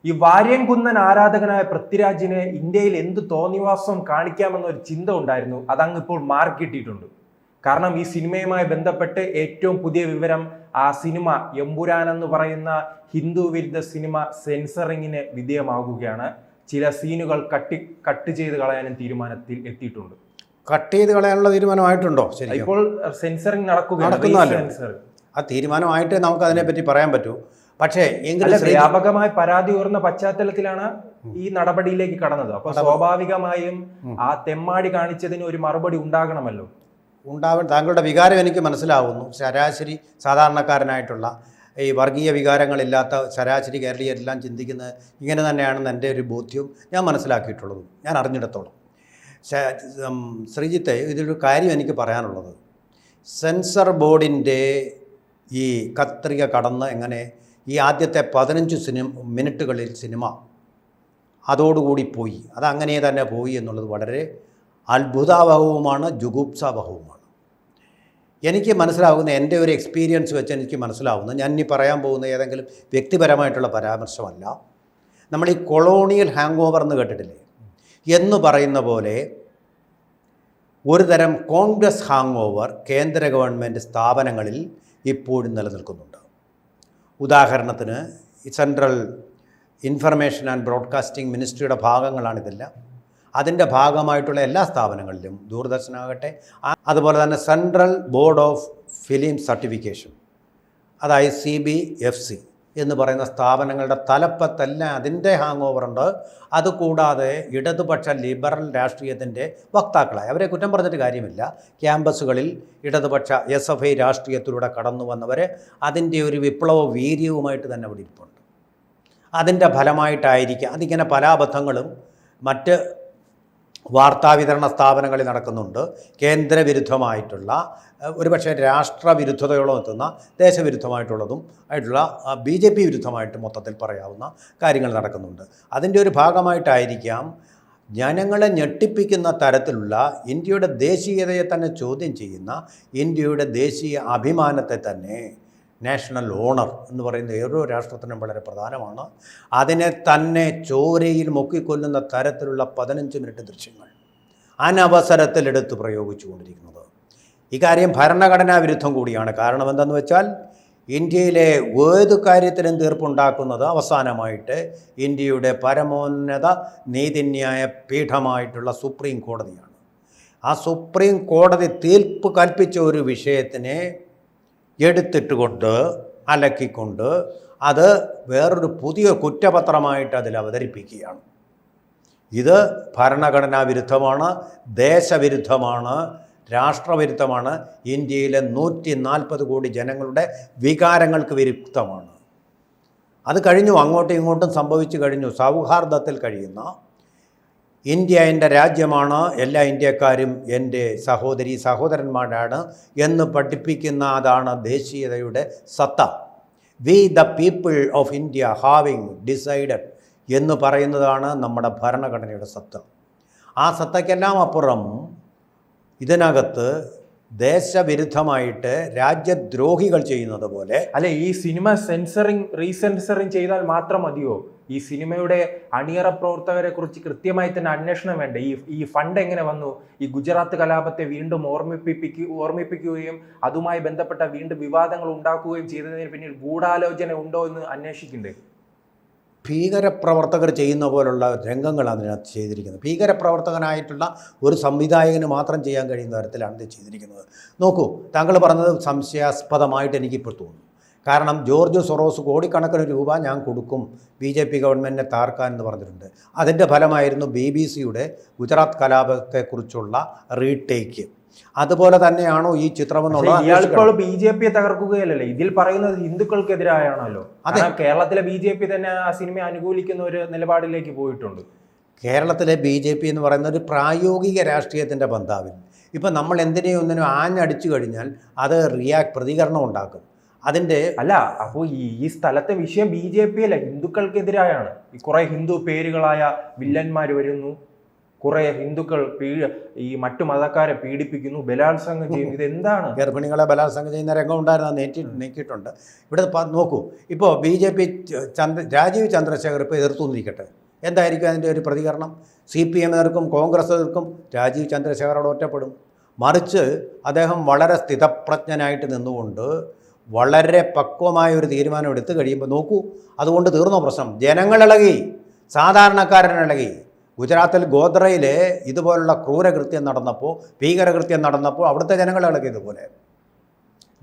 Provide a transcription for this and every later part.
ഈ വാര്യംകുന്നൻ ആരാധകനായ പൃഥ്വിരാജിന് ഇന്ത്യയിൽ എന്ത് തോന്നിവാസം കാണിക്കാമെന്നൊരു ചിന്ത ഉണ്ടായിരുന്നു. അതങ്ങ് ഇപ്പോൾ മാർക്കിട്ടിട്ടുണ്ട്. കാരണം ഈ സിനിമയുമായി ബന്ധപ്പെട്ട് ഏറ്റവും പുതിയ വിവരം, ആ സിനിമ എമ്പുരാൻ എന്ന് പറയുന്ന ഹിന്ദു വിരുദ്ധ സിനിമ സെൻസറിങ്ങിന് വിധേയമാകുകയാണ്. ചില സീനുകൾ കട്ട് ചെയ്ത് കളയാനും തീരുമാനത്തിൽ എത്തിയിട്ടുണ്ട്. കട്ട് ചെയ്ത് കളയാനുള്ള തീരുമാനമായിട്ടുണ്ടോ? ശരി, ഇപ്പോൾ സെൻസറിങ് നടക്കുകയാണ്. ആ തീരുമാനമായിട്ട് നമുക്ക് അതിനെപ്പറ്റി പറയാൻ പറ്റൂ. പക്ഷേ വ്യാപകമായി പരാതി ഉയർന്ന പശ്ചാത്തലത്തിലാണ് ഈ നടപടിയിലേക്ക് കടന്നത്. അപ്പൊ സ്വാഭാവികമായും ആ തെമ്മാടി കാണിച്ചതിന് ഒരു മറുപടി ഉണ്ടാകണമല്ലോ. താങ്കളുടെ വികാരം എനിക്ക് മനസ്സിലാവുന്നു. ശരാശരി സാധാരണക്കാരനായിട്ടുള്ള ഈ വർഗീയ വികാരങ്ങളില്ലാത്ത ശരാശരി കേരളീയരെല്ലാം ചിന്തിക്കുന്നത് ഇങ്ങനെ തന്നെയാണെന്ന് എൻ്റെ ഒരു ബോധ്യവും ഞാൻ മനസ്സിലാക്കിയിട്ടുള്ളതും ഞാൻ അറിഞ്ഞിടത്തോളം. ശ്രീജിത്തെ, ഇതിലൊരു കാര്യം എനിക്ക് പറയാനുള്ളത്, സെൻസർ ബോർഡിൻ്റെ ഈ കത്രിക കടന്ന് എങ്ങനെ ഈ ആദ്യത്തെ 15 മിനിറ്റുകളിൽ സിനിമ അതോടുകൂടി പോയി, അതങ്ങനെ തന്നെ പോയി എന്നുള്ളത് വളരെ അത്ഭുതാവഹവുമാണ്, ജുഗുപ്സാവഹവുമാണ്. എനിക്ക് മനസ്സിലാവുന്ന എൻ്റെ ഒരു എക്സ്പീരിയൻസ് വെച്ച് എനിക്ക് മനസ്സിലാവുന്നത്, ഞാൻ ഇനി പറയാൻ പോകുന്ന ഏതെങ്കിലും വ്യക്തിപരമായിട്ടുള്ള പരാമർശമല്ല. നമ്മൾ ഈ കൊളോണിയൽ ഹാങ് ഓവർ എന്ന് കേട്ടിട്ടില്ലേ എന്ന് പറയുന്ന പോലെ ഒരു തരം കോൺഗ്രസ് ഹാങ് ഓവർ കേന്ദ്ര ഗവൺമെൻറ് സ്ഥാപനങ്ങളിൽ ഇപ്പോഴും നിലനിൽക്കുന്നുണ്ട്. ഉദാഹരണത്തിന് സെൻട്രൽ ഇൻഫർമേഷൻ ആൻഡ് ബ്രോഡ്കാസ്റ്റിംഗ് മിനിസ്ട്രിയുടെ ഭാഗങ്ങളാണിതെല്ലാം. അതിൻ്റെ ഭാഗമായിട്ടുള്ള എല്ലാ സ്ഥാപനങ്ങളിലും, ദൂരദർശനാകട്ടെ, അതുപോലെ തന്നെ central board of film certification, അതായത് CBFC എന്ന് പറയുന്ന സ്ഥാപനങ്ങളുടെ തലപ്പത്തെല്ലാം അതിൻ്റെ ഹാങ് ഓവറുണ്ട്. അതുകൂടാതെ ഇടതുപക്ഷ ലിബറൽ രാഷ്ട്രീയത്തിൻ്റെ വക്താക്കളായി, അവരെ കുറ്റം പറഞ്ഞിട്ട് കാര്യമില്ല, ക്യാമ്പസുകളിൽ ഇടതുപക്ഷ SFI രാഷ്ട്രീയത്തിലൂടെ കടന്നു വന്നവർ അതിൻ്റെ ഒരു വിപ്ലവ വീര്യവുമായിട്ട് തന്നെ അവിടെ ഇരിപ്പുണ്ട്. അതിൻ്റെ ഫലമായിട്ടായിരിക്കും അതിങ്ങനെ പല അബദ്ധങ്ങളും മറ്റ് വാർത്താവിതരണ സ്ഥാപനങ്ങളിൽ നടക്കുന്നുണ്ട്. കേന്ദ്രവിരുദ്ധമായിട്ടുള്ള, ഒരുപക്ഷെ രാഷ്ട്രവിരുദ്ധതയോളം എത്തുന്ന, ദേശവിരുദ്ധമായിട്ടുള്ളതും ആയിട്ടുള്ള BJP വിരുദ്ധമായിട്ട് മൊത്തത്തിൽ പറയാവുന്ന കാര്യങ്ങൾ നടക്കുന്നുണ്ട്. അതിൻ്റെ ഒരു ഭാഗമായിട്ടായിരിക്കാം ജനങ്ങളെ ഞെട്ടിപ്പിക്കുന്ന തരത്തിലുള്ള ഇന്ത്യയുടെ ദേശീയതയെ തന്നെ ചോദ്യം ചെയ്യുന്ന, ഇന്ത്യയുടെ ദേശീയ അഭിമാനത്തെ തന്നെ, നാഷണൽ ഓണർ എന്ന് പറയുന്ന ഓരോ രാഷ്ട്രത്തിനും വളരെ പ്രധാനമാണ്, അതിനെ തന്നെ ചോരയിൽ മുക്കിക്കൊല്ലുന്ന തരത്തിലുള്ള 15 മിനിറ്റ് ദൃശ്യങ്ങൾ അനവസരത്തിൽ എടുത്ത് പ്രയോഗിച്ചുകൊണ്ടിരിക്കുന്നത്. ഇക്കാര്യം ഭരണഘടനാ വിരുദ്ധം കൂടിയാണ്. കാരണം എന്തെന്ന് വെച്ചാൽ, ഇന്ത്യയിലെ ഏത് കാര്യത്തിനും തീർപ്പുണ്ടാക്കുന്നത് അവസാനമായിട്ട് ഇന്ത്യയുടെ പരമോന്നത നീതിന്യായ പീഠമായിട്ടുള്ള സുപ്രീം കോടതിയാണ്. ആ സുപ്രീം കോടതി തീർപ്പ് കൽപ്പിച്ച ഒരു വിഷയത്തിനെ എടുത്തിട്ടുകൊണ്ട് അലക്കിക്കൊണ്ട് അത് വേറൊരു പുതിയ കുറ്റപത്രമായിട്ട് അതിൽ അവതരിപ്പിക്കുകയാണ്. ഇത് ഭരണഘടനാ വിരുദ്ധമാണ്, ദേശവിരുദ്ധമാണ്, രാഷ്ട്രവിരുദ്ധമാണ്, ഇന്ത്യയിലെ 140 കോടി ജനങ്ങളുടെ വികാരങ്ങൾക്ക് വിരുദ്ധമാണ്. അത് കഴിഞ്ഞു, അങ്ങോട്ടും ഇങ്ങോട്ടും സംഭവിച്ചു കഴിഞ്ഞു. സൗഹാർദ്ദത്തിൽ കഴിയുന്ന ഇന്ത്യ എൻ്റെ രാജ്യമാണ്, എല്ലാ ഇന്ത്യക്കാരും എൻ്റെ സഹോദരി സഹോദരന്മാരാണ് എന്ന് പഠിപ്പിക്കുന്ന അതാണ് ദേശീയതയുടെ സത്ത. We the people of India having decided എന്ന് പറയുന്നതാണ് നമ്മുടെ ഭരണഘടനയുടെ സത്ത. ആ സത്തയ്ക്കെല്ലാം അപ്പുറം ഇതിനകത്ത് ദേശവിരുദ്ധമായിട്ട് രാജ്യദ്രോഹികൾ ചെയ്യുന്നത് പോലെ. അല്ലെ, ഈ സിനിമ റീസെൻസറിങ് ചെയ്താൽ മാത്രം മതിയോ? ഈ സിനിമയുടെ അണിയറ പ്രവർത്തകരെ കുറിച്ച് കൃത്യമായി തന്നെ അന്വേഷണം വേണ്ടേ? ഈ ഫണ്ട് എങ്ങനെ വന്നു? ഈ ഗുജറാത്ത് കലാപത്തെ വീണ്ടും ഓർമ്മിപ്പിക്കുകയും അതുമായി ബന്ധപ്പെട്ട വീണ്ടും വിവാദങ്ങൾ ഉണ്ടാക്കുകയും ചെയ്തതിന് പിന്നിൽ ഗൂഢാലോചന ഉണ്ടോ എന്ന് അന്വേഷിക്കണ്ടേ? ഭീകരപ്രവർത്തകർ ചെയ്യുന്ന പോലുള്ള രംഗങ്ങളാണ് അതിനകത്ത് ചെയ്തിരിക്കുന്നത്. ഭീകരപ്രവർത്തകനായിട്ടുള്ള ഒരു സംവിധായകന് മാത്രം ചെയ്യാൻ കഴിയുന്ന തരത്തിലാണ് ഇത് ചെയ്തിരിക്കുന്നത്. നോക്കൂ, താങ്കൾ പറഞ്ഞത് സംശയാസ്പദമായിട്ട് എനിക്കിപ്പോൾ തോന്നുന്നു. കാരണം ജോർജ് സൊറോസ് കോടിക്കണക്കിന് രൂപ ഞാൻ കൊടുക്കും BJP ഗവൺമെൻറ്റിനെ താർക്കാൻ എന്ന് പറഞ്ഞിട്ടുണ്ട്. അതിൻ്റെ ഫലമായിരുന്നു BBC-യുടെ ഗുജറാത്ത് കലാപത്തെക്കുറിച്ചുള്ള റീടേക്ക്. അതുപോലെ തന്നെയാണോ ഈ ചിത്രമെന്നുള്ളത്? ഇയാളിപ്പോൾ BJP തകർക്കുകയല്ലേ, ഇതിൽ പറയുന്നത് ഹിന്ദുക്കൾക്കെതിരായാണല്ലോ. അതെ, കേരളത്തിലെ BJP തന്നെ ആ സിനിമയെ അനുകൂലിക്കുന്ന ഒരു നിലപാടിലേക്ക് പോയിട്ടുണ്ട്. കേരളത്തിലെ BJP എന്ന് പറയുന്ന ഒരു പ്രായോഗിക രാഷ്ട്രീയത്തിൻ്റെ പന്താവിൽ ഇപ്പം നമ്മൾ എന്തിനേയും ഒന്നിനും ആഞ്ഞടിച്ചു കഴിഞ്ഞാൽ അത് പ്രതികരണം ഉണ്ടാക്കും. അതിൻ്റെ അല്ല, അപ്പോൾ ഈ സ്ഥലത്തെ വിഷയം BJP അല്ല, ഹിന്ദുക്കൾക്കെതിരായാണ്. ഈ കുറെ ഹിന്ദു പേരുകളായ വില്ലന്മാർ വരുന്നു, കുറെ ഹിന്ദുക്കൾ ഈ മറ്റു മതക്കാരെ പീഡിപ്പിക്കുന്നു, ബലാത്സംഗം ചെയ്യുന്നു. ഇത് എന്താണ്? ഗർഭിണികളെ ബലാത്സംഗം ചെയ്യുന്ന രംഗം ഉണ്ടായിരുന്നു, നീക്കിയിട്ടുണ്ട്. ഇവിടെ നോക്കൂ, ഇപ്പോൾ BJP രാജീവ് ചന്ദ്രശേഖർ ഇപ്പോൾ എതിർത്തുനിന്നിരിക്കട്ടെ, എന്തായിരിക്കും അതിൻ്റെ ഒരു പ്രതികരണം? CPM എതിർക്കും, കോൺഗ്രസ് എതിർക്കും, രാജീവ് ചന്ദ്രശേഖരോട് ഒറ്റപ്പെടും. മറിച്ച് അദ്ദേഹം വളരെ സ്ഥിതപ്രജ്ഞനായിട്ട് നിന്നുകൊണ്ട് വളരെ പക്വമായ ഒരു തീരുമാനം എടുത്തു കഴിയുമ്പോൾ നോക്കൂ, അതുകൊണ്ട് തീർന്നോ പ്രശ്നം? ജനങ്ങളിളകി, സാധാരണക്കാരനിളകി. ഗുജറാത്തിൽ ഗോദ്രയിൽ ഇതുപോലുള്ള ക്രൂരകൃത്യം നടന്നപ്പോൾ, ഭീകരകൃത്യം നടന്നപ്പോൾ അവിടുത്തെ ജനങ്ങൾ ഇളകിയതുപോലെ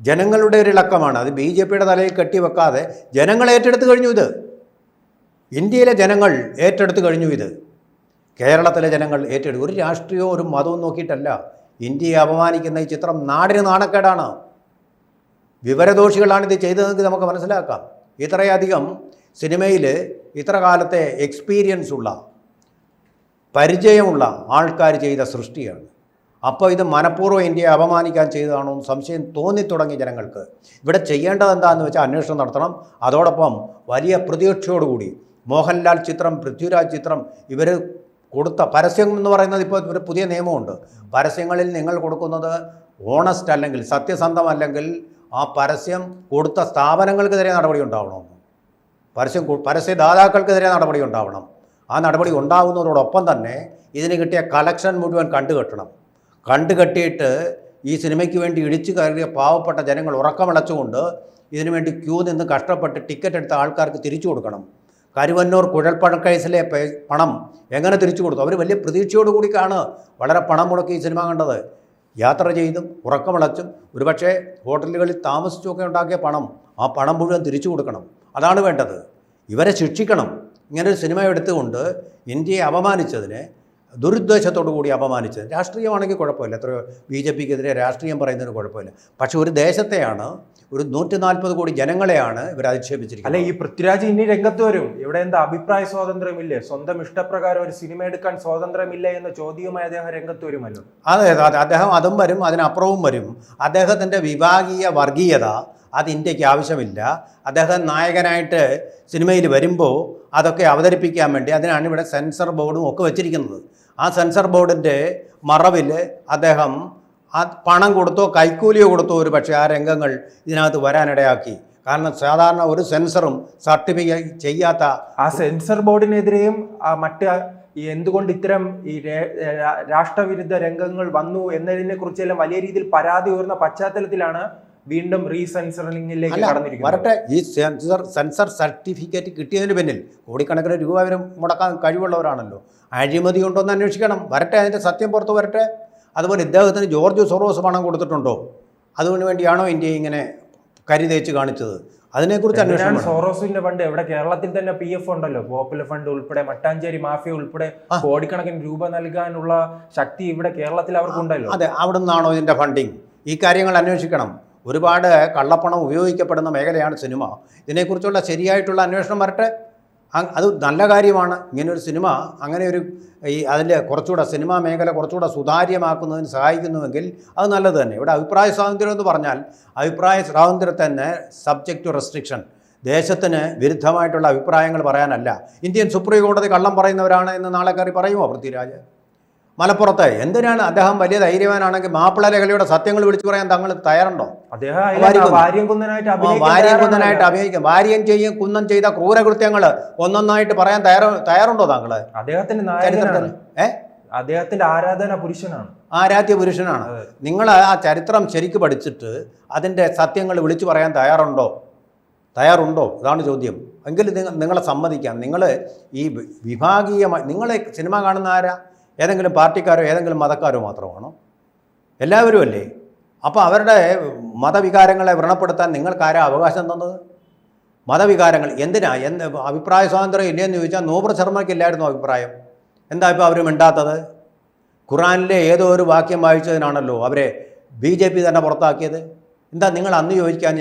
ജനങ്ങളുടെ ഒരു ഇളക്കമാണ്. അത് BJPയുടെ തലയിൽ കെട്ടിവെക്കാതെ ജനങ്ങൾ ഏറ്റെടുത്ത് കഴിഞ്ഞു. ഇത് ഇന്ത്യയിലെ ജനങ്ങൾ ഏറ്റെടുത്ത് കഴിഞ്ഞു. ഇത് കേരളത്തിലെ ജനങ്ങൾ ഏറ്റെടുക്കും. ഒരു രാഷ്ട്രീയവും ഒരു മതവും നോക്കിയിട്ടല്ല. ഇന്ത്യയെ അപമാനിക്കുന്ന ഈ ചിത്രം നാടിന് നാണക്കേടാണ്. വിവരദോഷികളാണ് ഇത് ചെയ്തതെന്ന് നമുക്ക് മനസ്സിലാക്കാം. ഇത്രയധികം സിനിമയിൽ ഇത്ര കാലത്തെ എക്സ്പീരിയൻസ് ഉള്ള, പരിചയമുള്ള ആൾക്കാർ ചെയ്ത സൃഷ്ടിയാണ്. അപ്പോൾ ഇത് മനഃപൂർവ്വം ഇന്ത്യയെ അപമാനിക്കാൻ ചെയ്തതാണോ എന്ന് സംശയം തോന്നിത്തുടങ്ങി ജനങ്ങൾക്ക്. ഇവിടെ ചെയ്യേണ്ടത് എന്താണെന്ന് വെച്ചാൽ അന്വേഷണം നടത്തണം. അതോടൊപ്പം വലിയ പ്രതീക്ഷയോടുകൂടി മോഹൻലാൽ ചിത്രം, പൃഥ്വിരാജ് ചിത്രം, ഇവർ കൊടുത്ത പരസ്യം എന്ന് പറയുന്നത് ഇപ്പോൾ ഒരു പുതിയ നിയമമുണ്ട്. പരസ്യങ്ങളിൽ നിങ്ങൾ കൊടുക്കുന്നത് ഓണസ്റ്റ് അല്ലെങ്കിൽ സത്യസന്ധമല്ലെങ്കിൽ ആ പരസ്യം കൊടുത്ത സ്ഥാപനങ്ങൾക്കെതിരെ നടപടി ഉണ്ടാവണം. പരസ്യദാതാക്കൾക്കെതിരെ നടപടി ഉണ്ടാവണം. ആ നടപടി ഉണ്ടാകുന്നതോടൊപ്പം തന്നെ ഇതിന് കിട്ടിയ കളക്ഷൻ മുഴുവൻ കണ്ടുകെട്ടിയിട്ട് ഈ സിനിമയ്ക്ക് വേണ്ടി ഇടിച്ചു കയറിയ പാവപ്പെട്ട ജനങ്ങൾ ഉറക്കമിളച്ചുകൊണ്ട് ഇതിനു വേണ്ടി ക്യൂ നിന്ന് കഷ്ടപ്പെട്ട് ടിക്കറ്റ് എടുത്ത ആൾക്കാർക്ക് തിരിച്ചു കൊടുക്കണം. കരുവന്നൂർ കുഴൽപ്പണക്കേസിലെ പണം എങ്ങനെ തിരിച്ചു കൊടുത്തു? അവർ വലിയ പ്രതീക്ഷയോടുകൂടിയാണ് വളരെ പണം മുടക്കി ഈ സിനിമ കണ്ടത്. യാത്ര ചെയ്തും ഉറക്കമിളച്ചും ഒരുപക്ഷെ ഹോട്ടലുകളിൽ താമസിച്ചുമൊക്കെ ഉണ്ടാക്കിയ പണം, ആ പണം മുഴുവൻ തിരിച്ചു കൊടുക്കണം. അതാണ് വേണ്ടത്. ഇവരെ ശിക്ഷിക്കണം. ഇങ്ങനൊരു സിനിമ എടുത്തുകൊണ്ട് ഇന്ത്യയെ അപമാനിച്ചതിനെ, ദുരുദ്ദേശത്തോടു കൂടി അപമാനിച്ചത്, രാഷ്ട്രീയമാണെങ്കിൽ കുഴപ്പമില്ല, എത്രയോ BJPക്കെതിരെ രാഷ്ട്രീയം പറയുന്നതിന് കുഴപ്പമില്ല. പക്ഷെ ഒരു ദേശത്തെയാണ്, ഒരു 140 കോടി ജനങ്ങളെയാണ് ഇവർ അധിക്ഷേപിച്ചിരിക്കുന്നത്. അല്ല, ഈ പൃഥ്വിരാജ് ഇനി രംഗത്ത് വരും. ഇവിടെ എന്താ അഭിപ്രായ സ്വാതന്ത്ര്യമില്ലേ? സ്വന്തം ഇഷ്ടപ്രകാരം ഒരു സിനിമ എടുക്കാൻ സ്വാതന്ത്ര്യമില്ല എന്ന ചോദ്യവുമായി അദ്ദേഹം രംഗത്ത് വരുമല്ലോ. അതെ, അദ്ദേഹം അതും വരും, അതിനപ്പുറവും വരും. അദ്ദേഹത്തിൻ്റെ വിഭാഗീയ വർഗീയത അത് ഇന്ത്യക്ക് ആവശ്യമില്ല. അദ്ദേഹം നായകനായിട്ട് സിനിമയിൽ വരുമ്പോൾ അതൊക്കെ അവതരിപ്പിക്കാൻ വേണ്ടി അതിനാണ് ഇവിടെ സെൻസർ ബോർഡും ഒക്കെ വെച്ചിരിക്കുന്നത്. ആ സെൻസർ ബോർഡിൻ്റെ മറവിൽ അദ്ദേഹം ആ പണം കൊടുത്തോ കൈക്കൂലിയോ കൊടുത്തോ ഒരു പക്ഷേ ആ രംഗങ്ങൾ ഇതിനകത്ത് വരാനിടയാക്കി. കാരണം സാധാരണ ഒരു സെൻസറും സർട്ടിഫിക്കറ്റ് ചെയ്യാത്ത ആ സെൻസർ ബോർഡിനെതിരെയും മറ്റ് എന്തുകൊണ്ട് ഇത്തരം ഈ രാഷ്ട്രവിരുദ്ധ രംഗങ്ങൾ വന്നു എന്നതിനെ കുറിച്ചെല്ലാം വലിയ രീതിയിൽ പരാതി ഉയർന്ന പശ്ചാത്തലത്തിലാണ് വീണ്ടും റീസെൻസറിംഗിലേക്ക് കടന്നിരിക്കുന്നത്. വരട്ടെ, ഈ സെൻസർ സർട്ടിഫിക്കറ്റ് കിട്ടിയതിന് പിന്നിൽ കോടിക്കണക്കിന് രൂപ അവർ മുടക്കാൻ കഴിവുള്ളവരാണല്ലോ. അഴിമതി ഉണ്ടോ എന്ന് അന്വേഷിക്കണം. വരട്ടെ, അതിൻ്റെ സത്യം പുറത്ത് വരട്ടെ. അതുപോലെ ഇദ്ദേഹത്തിന് ജോർജ് സൊറോസ് പണം കൊടുത്തിട്ടുണ്ടോ? അതിനു വേണ്ടിയാണോ ഇന്ത്യ ഇങ്ങനെ കരുതേച്ച് കാണിച്ചത്? അതിനെക്കുറിച്ച് അന്വേഷണം. സോറോസിന്റെ ഫണ്ട് എവിടെ? കേരളത്തിൽ തന്നെ PF ഉണ്ടല്ലോ, പോപ്പുലർ ഫണ്ട് ഉൾപ്പെടെ, മട്ടാഞ്ചേരി മാഫിയ ഉൾപ്പെടെ കോടിക്കണക്കിന് രൂപ നൽകാനുള്ള ശക്തി ഇവിടെ കേരളത്തിൽ അവർക്കുണ്ടല്ലോ. അതെ, അവിടെ നിന്നാണോ ഇതിൻ്റെ ഫണ്ടിങ്? ഈ കാര്യങ്ങൾ അന്വേഷിക്കണം. ഒരുപാട് കള്ളപ്പണം ഉപയോഗിക്കപ്പെടുന്ന മേഖലയാണ് സിനിമ. ഇതിനെക്കുറിച്ചുള്ള ശരിയായിട്ടുള്ള അന്വേഷണം വരട്ടെ. അത് നല്ല കാര്യമാണ്. ഇങ്ങനൊരു സിനിമ, അങ്ങനെ ഒരു അതിൻ്റെ കുറച്ചുകൂടെ സിനിമാ മേഖല കുറച്ചുകൂടെ സുതാര്യമാക്കുന്നതിന് സഹായിക്കുന്നുവെങ്കിൽ അത് നല്ലത് തന്നെ. ഇവിടെ അഭിപ്രായ സ്വാതന്ത്ര്യം എന്ന് പറഞ്ഞാൽ അഭിപ്രായ സ്വാതന്ത്ര്യത്തിന് സബ്ജക്റ്റ് ടു റെസ്ട്രിക്ഷൻ. ദേശത്തിന് വിരുദ്ധമായിട്ടുള്ള അഭിപ്രായങ്ങൾ പറയാനല്ല. ഇന്ത്യൻ സുപ്രീം കോടതി കള്ളം പറയുന്നവരാണ് എന്ന് നാളെ കയറി പറയുമോ പൃഥ്വിരാജ്? മലപ്പുറത്ത് എന്തിനാണ് അദ്ദേഹം വലിയ ധൈര്യവാനാണെങ്കിൽ മാപ്പിള ലഹളയുടെ സത്യങ്ങൾ വിളിച്ചു പറയാൻ തങ്ങൾ തയ്യാറുണ്ടോ? വാര്യം കുന്നനായിട്ട് അഭിനയിക്കും. വാര്യം കുന്നം ചെയ്ത ക്രൂരകൃത്യങ്ങൾ ഒന്നൊന്നായിട്ട് പറയാൻ തയ്യാറുണ്ടോ താങ്കൾ? അദ്ദേഹത്തിന്റെ ആരാധന പുരുഷനാണ്, ആരാധ്യ പുരുഷനാണ്. നിങ്ങൾ ആ ചരിത്രം ശരിക്ക് പഠിച്ചിട്ട് അതിൻ്റെ സത്യങ്ങൾ വിളിച്ചു പറയാൻ തയ്യാറുണ്ടോ? ഇതാണ് ചോദ്യം. എങ്കിൽ നിങ്ങളെ സമ്മതിക്കാം. നിങ്ങൾ ഈ വിഭാഗീയമായി നിങ്ങളെ സിനിമ കാണുന്ന ആരാ? ഏതെങ്കിലും പാർട്ടിക്കാരോ ഏതെങ്കിലും മതക്കാരോ മാത്രമാണോ? എല്ലാവരും അല്ലേ? അപ്പോൾ അവരുടെ മതവികാരങ്ങളെ വ്രണപ്പെടുത്താൻ നിങ്ങൾക്കാരാ അവകാശം തന്നത്? മതവികാരങ്ങൾ അഭിപ്രായ സ്വാതന്ത്ര്യം ഇല്ലയെന്ന് ചോദിച്ചാൽ നോബർ ശർമ്മയ്ക്കില്ലായിരുന്നു അഭിപ്രായം. എന്താ ഇപ്പോൾ അവർ മിണ്ടാത്തത്? ഖുറാനിലെ ഏതോ ഒരു വാക്യം വായിച്ചതിനാണല്ലോ അവരെ BJP തന്നെ പുറത്താക്കിയത്. എന്താ നിങ്ങൾ അന്ന് ചോദിക്കാൻ?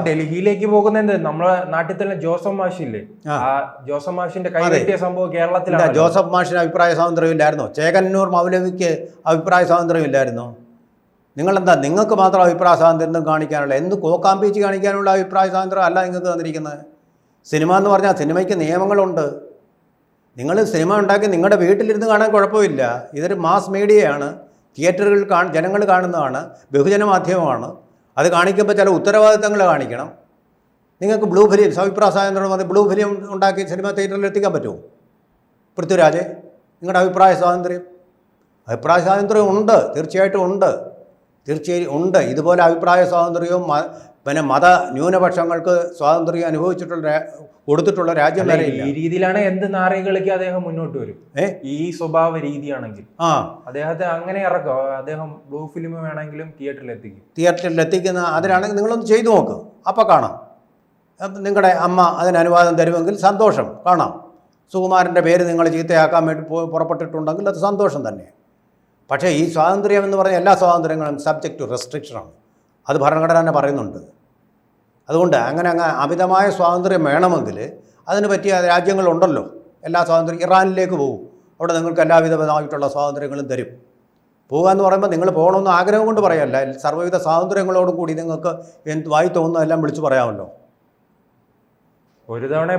ഡൽഹിയിലേക്ക് പോകുന്നത് നമ്മളെ നാട്ടിൽ തന്നെ ജോസഫ് മാഷില്ലേ, ആ ജോസഫ് മാഷിന്റെ കൈവെട്ടിയ സംഭവം കേരളത്തിലാണ്. ജോസഫ് മാഷിന് അഭിപ്രായ സ്വാതന്ത്ര്യം ഇല്ലായിരുന്നോ? ചേകന്നൂർ മൗലവിക്ക് അഭിപ്രായ സ്വാതന്ത്ര്യം ഇല്ലായിരുന്നോ? നിങ്ങൾക്ക് മാത്രം അഭിപ്രായ സ്വാതന്ത്ര്യം കാണിക്കാനുള്ള, എന്ത് കോക്കാമ്പീച്ച് കാണിക്കാനുള്ള അഭിപ്രായ സ്വാതന്ത്ര്യം അല്ല നിങ്ങൾക്ക് തന്നിരിക്കുന്നത്. സിനിമ എന്ന് പറഞ്ഞാൽ സിനിമയ്ക്ക് നിയമങ്ങളുണ്ട്. നിങ്ങൾ സിനിമ ഉണ്ടാക്കി നിങ്ങളുടെ വീട്ടിലിരുന്ന് കാണാൻ കുഴപ്പമില്ല. ഇതൊരു മാസ് മീഡിയയാണ്, തിയേറ്ററുകൾ ജനങ്ങൾ കാണുന്നതാണ്, ബഹുജന മാധ്യമമാണ്. അത് കാണിക്കുമ്പോൾ ചില ഉത്തരവാദിത്തങ്ങൾ കാണിക്കണം. നിങ്ങൾക്ക് ബ്ലൂ ഫിലിം, അഭിപ്രായ സ്വാതന്ത്ര്യം പറഞ്ഞ് ബ്ലൂ ഫിലിം ഉണ്ടാക്കി സിനിമ തിയേറ്ററിൽ എത്തിക്കാൻ പറ്റുമോ? പൃഥ്വിരാജ്, നിങ്ങളുടെ അഭിപ്രായ സ്വാതന്ത്ര്യം ഉണ്ട്, തീർച്ചയായിട്ടും ഉണ്ട്. ഇതുപോലെ അഭിപ്രായ സ്വാതന്ത്ര്യവും പിന്നെ മത ന്യൂനപക്ഷങ്ങൾക്ക് സ്വാതന്ത്ര്യം കൊടുത്തിട്ടുള്ള രാജ്യം വരെ ഇല്ല. ഈ രീതിയിലാണ് എന്ത് നാറികളിക്ക് അദ്ദേഹം മുന്നോട്ട് വരും. ഈ സ്വഭാവ രീതിയാണെങ്കിൽ അദ്ദേഹത്തെ അങ്ങനെ ഇറക്കും. അദ്ദേഹം ബ്ലൂ ഫിലിം വേണമെങ്കിലും തിയേറ്ററിൽ എത്തിക്കുന്ന അതിനാണെങ്കിൽ നിങ്ങളൊന്ന് ചെയ്തു നോക്ക്, അപ്പോൾ കാണാം. നിങ്ങളുടെ അമ്മ അതിന് അനുവാദം തരുമെങ്കിൽ സന്തോഷം, കാണാം. സുകുമാരൻ്റെ പേര് നിങ്ങൾ ചീത്തയാക്കാൻ വേണ്ടി പുറപ്പെട്ടിട്ടുണ്ടെങ്കിൽ അത് സന്തോഷം തന്നെ. പക്ഷേ ഈ സ്വാതന്ത്ര്യം എന്ന് പറഞ്ഞാൽ എല്ലാ സ്വാതന്ത്ര്യങ്ങളും സബ്ജക്റ്റ് ടു റെസ്ട്രിക്ഷനാണ്. അത് ഭരണഘടന തന്നെ പറയുന്നുണ്ട്. അതുകൊണ്ട് അങ്ങനെ അമിതമായ സ്വാതന്ത്ര്യം വേണമെങ്കിൽ അതിന് പറ്റിയ രാജ്യങ്ങളുണ്ടല്ലോ. എല്ലാ സ്വാതന്ത്ര്യം ഇറാനിലേക്ക് പോകും, അവിടെ നിങ്ങൾക്ക് എല്ലാവിധമായിട്ടുള്ള സ്വാതന്ത്ര്യങ്ങളും തരും. പോകുക എന്ന് പറയുമ്പോൾ നിങ്ങൾ പോകണമെന്ന് ആഗ്രഹം കൊണ്ട് പറയല്ല, സർവ്വവിധ സ്വാതന്ത്ര്യങ്ങളോടും കൂടി നിങ്ങൾക്ക് വായി തോന്നുന്നതെല്ലാം വിളിച്ചു പറയാമല്ലോ. ഒരു തവണ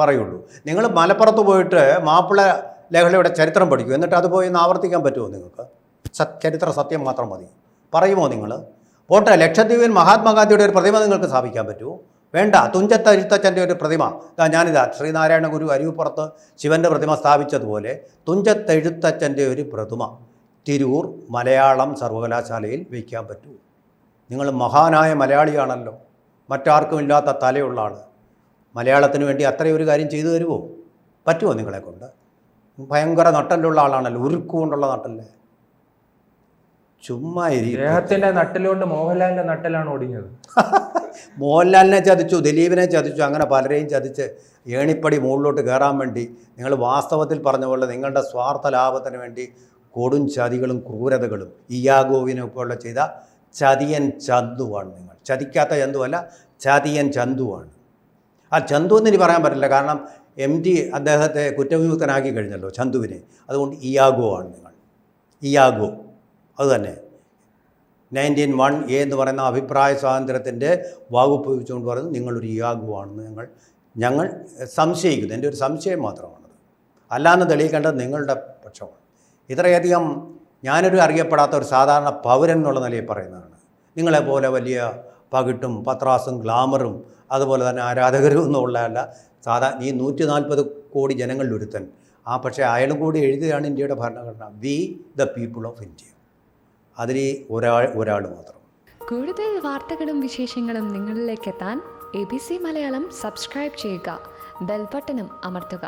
പറയുള്ളൂ. നിങ്ങൾ മലപ്പുറത്ത് പോയിട്ട് മാപ്പിള ലഹളയുടെ ചരിത്രം പഠിക്കും, എന്നിട്ട് അത് പോയി ഒന്ന് ആവർത്തിക്കാൻ പറ്റുമോ നിങ്ങൾക്ക്? ചരിത്ര സത്യം മാത്രം മതി. പറയുമോ നിങ്ങൾ? പോട്ടെ, ലക്ഷദ്വീപിൽ മഹാത്മാഗാന്ധിയുടെ ഒരു പ്രതിമ നിങ്ങൾക്ക് സ്ഥാപിക്കാൻ പറ്റുമോ? വേണ്ട. തുഞ്ചത്ത് എഴുത്തച്ഛൻ്റെ ഒരു പ്രതിമ, ശ്രീനാരായണ ഗുരു അരുവിപ്പുറത്ത് ശിവൻ്റെ പ്രതിമ സ്ഥാപിച്ചതുപോലെ തുഞ്ചത്ത് എഴുത്തച്ഛൻ്റെ ഒരു പ്രതിമ തിരൂർ മലയാളം സർവകലാശാലയിൽ വയ്ക്കാൻ പറ്റുമോ? നിങ്ങൾ മഹാനായ മലയാളിയാണല്ലോ, മറ്റാർക്കും ഇല്ലാത്ത തലയുള്ള ആൾ. മലയാളത്തിന് വേണ്ടി അത്രയും ഒരു കാര്യം ചെയ്തു തരുമോ? പറ്റുമോ നിങ്ങളെ കൊണ്ട്? ഭയങ്കര നട്ടലുള്ള ആളാണല്ലോ, ഉരുക്കുകൊണ്ടുള്ള നട്ടല്ലേ. ചുമ്മാ അദ്ദേഹത്തിൻ്റെ നട്ടലുകൊണ്ട് മോഹൻലാലിൻ്റെ നട്ടലാണ് ഒടിഞ്ഞത്. മോഹൻലാലിനെ ചതിച്ചു, ദിലീപിനെ ചതിച്ചു, അങ്ങനെ പലരെയും ചതിച്ച് ഏണിപ്പടി മുകളിലോട്ട് കയറാൻ വേണ്ടി നിങ്ങൾ വാസ്തവത്തിൽ പറഞ്ഞ പോലെ നിങ്ങളുടെ സ്വാർത്ഥ ലാഭത്തിന് വേണ്ടി കൊടും ചതികളും ക്രൂരതകളും ഇയാഗോവിനൊക്കെയുള്ള ചെയ്ത ചതിയൻ ചന്തുവാണ് നിങ്ങൾ. ചതിക്കാത്ത ചന്തുവല്ല, ചതിയൻ ചന്തുവാണ്. ആ ചന്തു എന്ന് ഇനി പറയാൻ പറ്റില്ല, കാരണം MT അദ്ദേഹത്തെ കുറ്റവിമുക്തനാക്കി കഴിഞ്ഞല്ലോ ചന്തുവിനെ. അതുകൊണ്ട് ഇയാഗോ ആണ് നിങ്ങൾ. ഇയാഗോ അതുതന്നെ 19(1)A എന്ന് പറയുന്ന അഭിപ്രായ സ്വാതന്ത്ര്യത്തിൻ്റെ വകുപ്പ് വെച്ചുകൊണ്ട് പറയുന്നത് നിങ്ങളൊരു ഇയാഗോ ആണെന്ന് ഞങ്ങൾ സംശയിക്കുന്നു. എൻ്റെ ഒരു സംശയം മാത്രമാണത്, അല്ലാന്ന് തെളിയിക്കേണ്ടത് നിങ്ങളുടെ പക്ഷമാണ്. ഇത്രയധികം ഞാനൊരു അറിയപ്പെടാത്ത ഒരു സാധാരണ പൗരൻ എന്നുള്ള നിലയിൽ പറയുന്നതാണ്. നിങ്ങളെപ്പോലെ വലിയ പകിട്ടും പത്രാസും ഗ്ലാമറും അതുപോലെ തന്നെ ആരാധകരും ഒന്നുമുള്ളതല്ല. ഈ 140 കോടി ജനങ്ങളിൽ ഒരുത്തൻ. പക്ഷേ അയാളും കൂടി എഴുതുകയാണ് ഇന്ത്യയുടെ ഭരണഘടന, we the people of India. അതിൽ ഒരാൾ മാത്രം. കൂടുതൽ വാർത്തകളും വിശേഷങ്ങളും നിങ്ങളിലേക്ക് എത്താൻ ABC മലയാളം സബ്സ്ക്രൈബ് ചെയ്യുക, ബെൽ ബട്ടണും അമർത്തുക.